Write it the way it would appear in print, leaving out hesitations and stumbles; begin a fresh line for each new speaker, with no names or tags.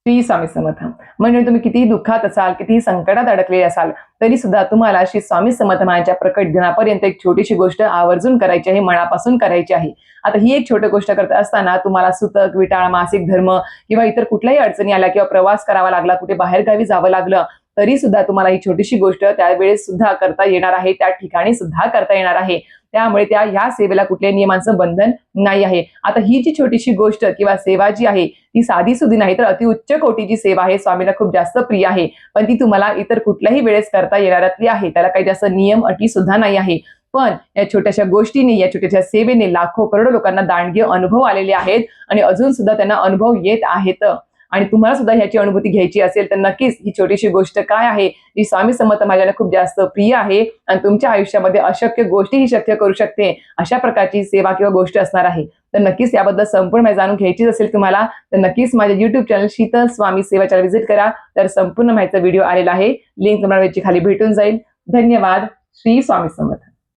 श्री स्वामी समर्थ. म्हणजे तुम्ही कितीही दुःखात असाल, कितीही संकटात अडकलेले असाल, तरी सुद्धा तुम्हाला श्री स्वामी समर्थ महाराजांच्या प्रकट दिनापर्यंत एक छोटीशी गोष्ट आवर्जून करायची आहे, मनापासून करायची आहे. आता ही एक छोटी गोष्ट करत असताना तुम्हाला सुतक, विटाळ, मासिक धर्म किंवा इतर कुठल्याही अडचणी आल्या किंवा प्रवास करावा लागला, कुठे बाहेरगावी जावं लागलं, तरी सुद्धा तुम्हाला ही छोटीशी गोष्ट त्यावेळेस सुद्धा करता येणार आहे, त्या ठिकाणी सुद्धा करता येणार आहे. त्यामुळे ह्या सेवेला कुठल्याही नियमांचं बंधन नाही आहे. आता ही जी छोटीशी गोष्ट किंवा सेवा जी आहे ती साधी सुधी नाही, तर अतिउच्च कोटीची सेवा आहे, स्वामीला खूप जास्त प्रिय आहे. पण ती तुम्हाला इतर कुठल्याही वेळेस करता येणाऱ्यातली आहे. त्याला काही जास्त नियम अटी सुद्धा नाही आहे. पण या छोट्याशा गोष्टीने, या छोट्याशा सेवेने लाखो करोडो लोकांना दांडगे अनुभव आलेले आहेत आणि अजून सुद्धा त्यांना अनुभव येत आहेत. आणि तुम्हाला सुद्धा ह्याची अनुभूती घ्यायची असेल तर नक्कीच ही छोटीशी गोष्ट काय आहे, जी स्वामी समर्थ माझ्याला खूप जास्त प्रिय आहे आणि तुमच्या आयुष्यामध्ये अशक्य गोष्टीही शक्य करू शकते, अशा प्रकारची सेवा किंवा गोष्ट असणार आहे. तर नक्कीच याबद्दल संपूर्ण माहिती जाणून घ्यायची असेल तुम्हाला, तर नक्कीच माझ्या युट्यूब चॅनल शीतल स्वामी सेवा चॅनल व्हिजिट करा. तर संपूर्ण माहितीचा व्हिडिओ आलेला आहे, लिंक तुम्हाला खाली भेटून जाईल. धन्यवाद. श्री स्वामी समर्थ.